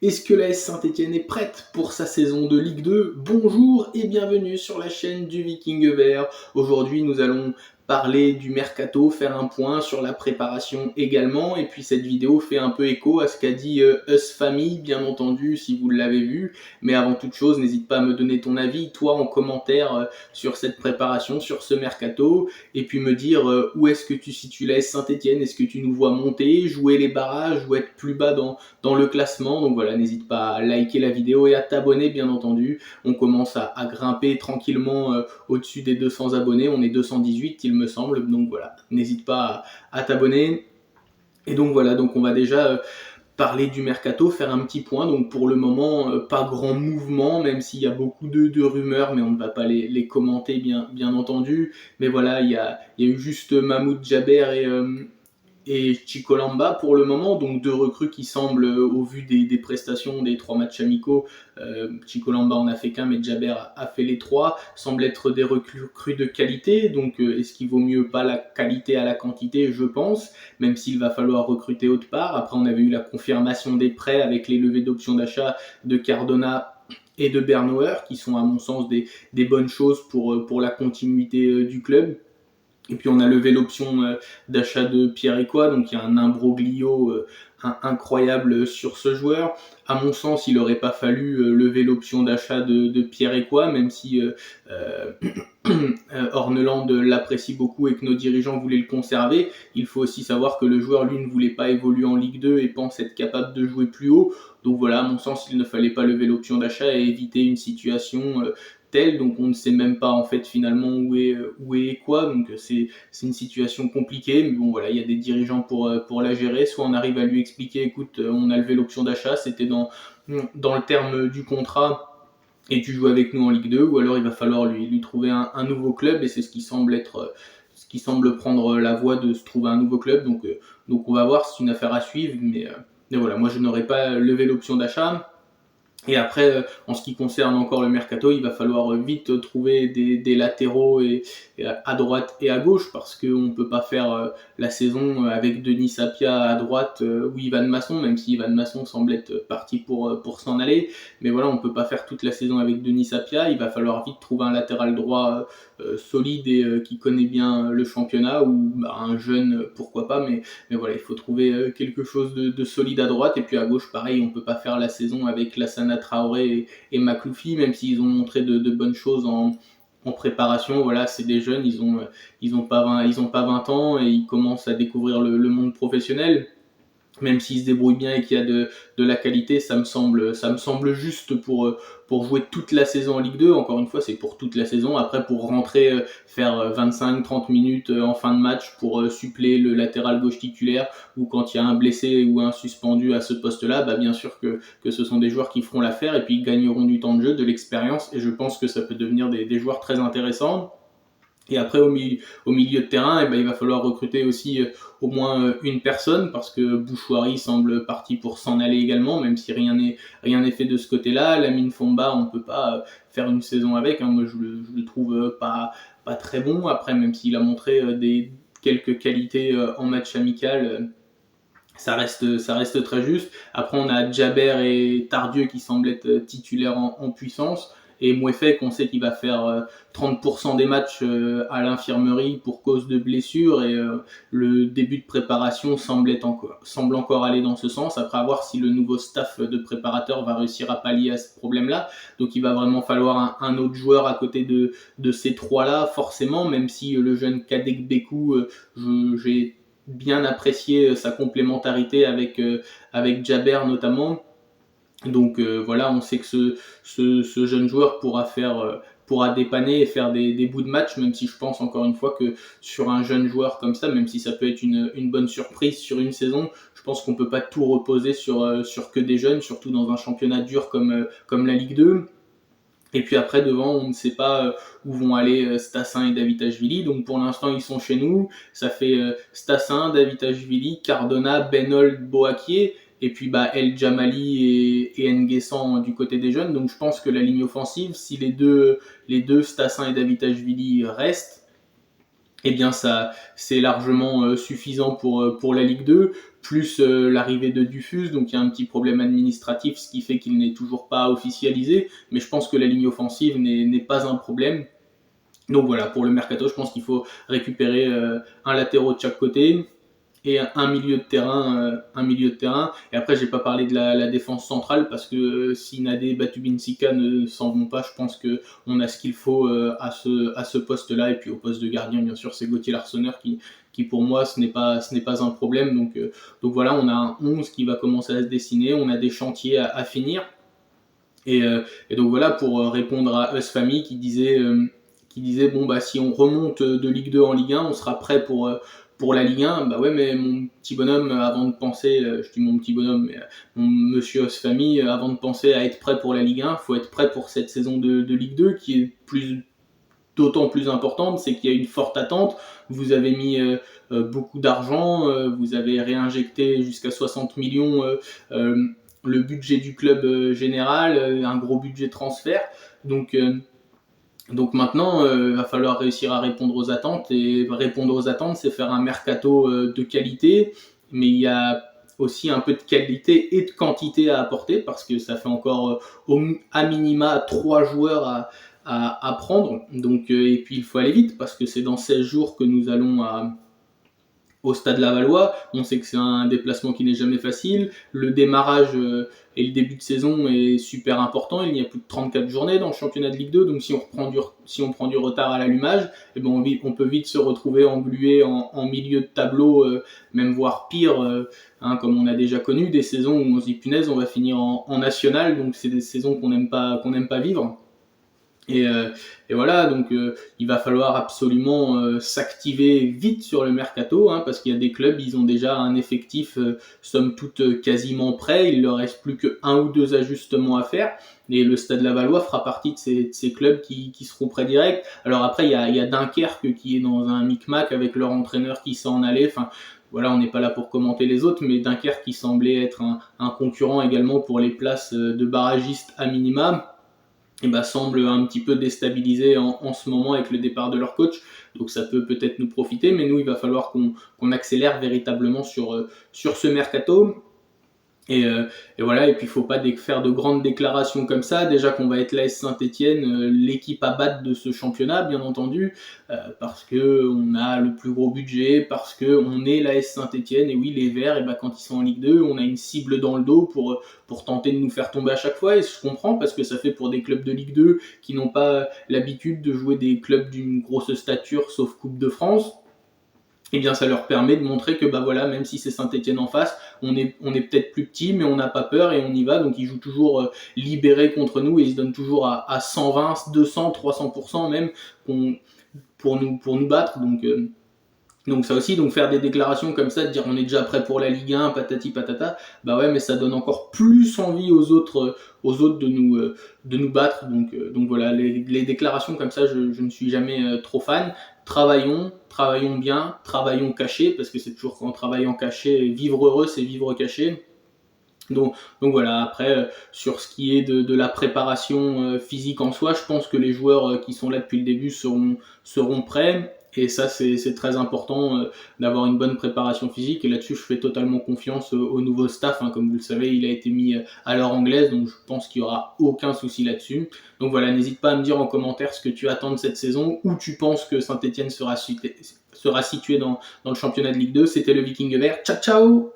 Est-ce que l'AS Saint-Etienne est prête pour sa saison de Ligue 2? Bonjour et bienvenue sur la chaîne du Viking Vert. Aujourd'hui, nous allons parler du mercato, faire un point sur la préparation également. Et puis cette vidéo fait un peu écho à ce qu'a dit Us Family, bien entendu, si vous l'avez vu. Mais avant toute chose, n'hésite pas à me donner ton avis, toi, en commentaire sur cette préparation, sur ce mercato. Et puis me dire où est-ce que tu situes l'AS Saint-Etienne. Est-ce que tu nous vois monter, jouer les barrages ou être plus bas dans le classement? Donc voilà, n'hésite pas à liker la vidéo et à t'abonner, bien entendu. On commence à grimper tranquillement au-dessus des 200 abonnés. On est 218, il me semble. Donc voilà, n'hésite pas à t'abonner. Et donc voilà, donc on va déjà parler du mercato, faire un petit point. Donc pour le moment, pas grand mouvement, même s'il y a beaucoup de rumeurs, mais on ne va pas les commenter, bien entendu. Mais voilà, il y a eu juste Mahmoud Jaber et Chico Lamba pour le moment, donc deux recrues qui semblent, au vu des prestations des 3 matchs amicaux, Chico Lamba en a fait qu'un, mais Jaber a fait les 3, semblent être des recrues de qualité, donc est-ce qu'il vaut mieux pas la qualité à la quantité? Je pense, même s'il va falloir recruter autre part. Après, on avait eu la confirmation des prêts avec les levées d'options d'achat de Cardona et de Bernauer, qui sont à mon sens des bonnes choses pour la continuité du club. Et puis on a levé l'option d'achat de Pierre Ecois, donc il y a un imbroglio incroyable sur ce joueur. À mon sens, il n'aurait pas fallu lever l'option d'achat de Pierre Ecois, même si euh, Orneland l'apprécie beaucoup et que nos dirigeants voulaient le conserver. Il faut aussi savoir que le joueur, lui, ne voulait pas évoluer en Ligue 2 et pense être capable de jouer plus haut. Donc voilà, à mon sens, il ne fallait pas lever l'option d'achat et éviter une situation telle. Donc on ne sait même pas en fait finalement où est quoi. Donc c'est une situation compliquée. Mais bon voilà, il y a des dirigeants pour la gérer. Soit on arrive à lui expliquer, écoute, on a levé l'option d'achat, c'était dans le terme du contrat et tu joues avec nous en Ligue 2, ou alors il va falloir lui trouver un nouveau club, et c'est ce qui semble prendre la voie de se trouver un nouveau club. Donc on va voir, c'est une affaire à suivre, mais voilà, moi je n'aurais pas levé l'option d'achat. Et après, en ce qui concerne encore le mercato, il va falloir vite trouver des latéraux et à droite et à gauche, parce qu'on ne peut pas faire la saison avec Denis Sapia à droite ou Ivan Masson, même si Ivan Masson semble être parti pour s'en aller. Mais voilà, on ne peut pas faire toute la saison avec Denis Sapia. Il va falloir vite trouver un latéral droit solide et qui connaît bien le championnat, ou un jeune, pourquoi pas, mais voilà, il faut trouver quelque chose de solide à droite. Et puis à gauche, pareil, on ne peut pas faire la saison avec Lassana Traoré et Makloufi, même s'ils ont montré de bonnes choses en préparation. Voilà, c'est des jeunes, ils ont pas 20 ans et ils commencent à découvrir le monde professionnel. Même s'il se débrouille bien et qu'il y a de la qualité, ça me semble juste pour jouer toute la saison en Ligue 2. Encore une fois, c'est pour toute la saison. Après, pour rentrer, faire 25-30 minutes en fin de match pour suppléer le latéral gauche titulaire, ou quand il y a un blessé ou un suspendu à ce poste-là, bah bien sûr que ce sont des joueurs qui feront l'affaire et puis ils gagneront du temps de jeu, de l'expérience, et je pense que ça peut devenir des joueurs très intéressants. Et après, au milieu de terrain, eh ben, il va falloir recruter aussi au moins une personne, parce que Bouchouari semble parti pour s'en aller également, même si rien n'est fait de ce côté-là. Lamine Fomba, on ne peut pas faire une saison avec. Hein. Moi, je le trouve pas très bon. Après, même s'il a montré quelques qualités en match amical, ça reste très juste. Après, on a Jaber et Tardieu qui semblent être titulaires en puissance. Et Mouefek, on sait qu'il va faire 30% des matchs à l'infirmerie pour cause de blessures. Et le début de préparation semble encore aller dans ce sens. Après, à voir si le nouveau staff de préparateurs va réussir à pallier à ce problème-là. Donc, il va vraiment falloir un autre joueur à côté de ces trois-là, forcément. Même si le jeune Kadek Bekou, j'ai bien apprécié sa complémentarité avec Jaber notamment. Donc voilà, on sait que ce jeune joueur pourra dépanner et faire des bouts de match, même si je pense encore une fois que sur un jeune joueur comme ça, même si ça peut être une bonne surprise sur une saison, je pense qu'on peut pas tout reposer sur que des jeunes, surtout dans un championnat dur comme la Ligue 2. Et puis après, devant, on ne sait pas où vont aller Stassin et Davitashvili. Donc pour l'instant, ils sont chez nous. Ça fait Stassin, Davitashvili, Cardona, Benold, Boakier. Et puis El Jamali et Nguessan du côté des jeunes. Donc je pense que la ligne offensive, si les deux Stassin et Davitashvili restent, eh bien ça c'est largement suffisant pour la Ligue 2. plus l'arrivée de Dufus, donc il y a un petit problème administratif, ce qui fait qu'il n'est toujours pas officialisé, mais je pense que la ligne offensive n'est pas un problème. Donc voilà, pour le mercato, je pense qu'il faut récupérer un latéraux de chaque côté et un milieu de terrain. Et après, j'ai pas parlé de la défense centrale parce que si Nade et Batubinsika ne s'en vont pas, je pense que on a ce qu'il faut à ce poste-là. Et puis au poste de gardien, bien sûr, c'est Gauthier Larsonneur qui pour moi ce n'est pas un problème. Donc voilà, on a un 11 qui va commencer à se dessiner, on a des chantiers à finir. Et donc voilà, pour répondre à Us Family qui disait bon bah si on remonte de Ligue 2 en Ligue 1, on sera prêt pour la Ligue 1. Bah ouais, mais mon petit bonhomme, avant de penser, je dis mon petit bonhomme, mais mon monsieur Us Family, avant de penser à être prêt pour la Ligue 1, faut être prêt pour cette saison de Ligue 2 qui est d'autant plus importante, c'est qu'il y a une forte attente. Vous avez mis beaucoup d'argent, vous avez réinjecté jusqu'à 60 millions le budget du club général, un gros budget transfert. Donc maintenant, il va falloir réussir à répondre aux attentes. Et répondre aux attentes, c'est faire un mercato de qualité, mais il y a aussi un peu de qualité et de quantité à apporter parce que ça fait encore à minima 3 joueurs à prendre. Donc, et puis il faut aller vite parce que c'est dans 16 jours que nous allons au Stade Lavallois. On sait que c'est un déplacement qui n'est jamais facile. Le démarrage et le début de saison est super important. Il y a plus de 34 journées dans le championnat de Ligue 2. Donc si on prend du retard à l'allumage, eh ben on peut vite se retrouver englué en milieu de tableau, même voire pire, comme on a déjà connu des saisons où on se dit punaise, on va finir en national. Donc c'est des saisons qu'on n'aime pas vivre. Et voilà, donc il va falloir absolument s'activer vite sur le mercato, parce qu'il y a des clubs, ils ont déjà un effectif somme toute quasiment prêt, il leur reste plus que 1 ou 2 ajustements à faire, et le Stade Lavallois fera partie de ces clubs qui seront prêts direct. Alors après, il y a Dunkerque qui est dans un micmac avec leur entraîneur qui s'en allait, enfin voilà, on n'est pas là pour commenter les autres, mais Dunkerque qui semblait être un concurrent également pour les places de barragistes à minima, et semble un petit peu déstabilisé en ce moment avec le départ de leur coach. Donc ça peut peut-être nous profiter, mais nous, il va falloir qu'on accélère véritablement sur ce mercato. Et voilà, et puis il faut pas faire de grandes déclarations comme ça. Déjà qu'on va être l'AS Saint-Etienne, l'équipe à battre de ce championnat, bien entendu, parce que on a le plus gros budget, parce que on est l'AS Saint-Etienne. Et oui, les Verts, et quand ils sont en Ligue 2, on a une cible dans le dos pour tenter de nous faire tomber à chaque fois. Et je comprends, parce que ça fait pour des clubs de Ligue 2 qui n'ont pas l'habitude de jouer des clubs d'une grosse stature, sauf Coupe de France. Et bien ça leur permet de montrer que voilà, même si c'est Saint-Etienne en face, on est peut-être plus petit, mais on n'a pas peur et on y va. Donc ils jouent toujours libérés contre nous et ils se donnent toujours à 120, 200, 300% même pour nous battre. Donc ça aussi, donc faire des déclarations comme ça, de dire on est déjà prêt pour la Ligue 1, patati patata, ouais, mais ça donne encore plus envie aux autres de nous battre. Donc voilà, les déclarations comme ça, je ne suis jamais trop fan. Travaillons bien, travaillons caché, parce que c'est toujours en travaillant caché, vivre heureux, c'est vivre caché. Donc voilà, après, sur ce qui est de la préparation physique en soi, je pense que les joueurs qui sont là depuis le début seront prêts. Et ça, c'est très important d'avoir une bonne préparation physique. Et là-dessus, je fais totalement confiance au nouveau staff. Comme vous le savez, il a été mis à l'heure anglaise, donc je pense qu'il n'y aura aucun souci là-dessus. Donc voilà, n'hésite pas à me dire en commentaire ce que tu attends de cette saison, où tu penses que Saint-Etienne sera situé dans le championnat de Ligue 2. C'était le Viking Vert. Ciao, ciao!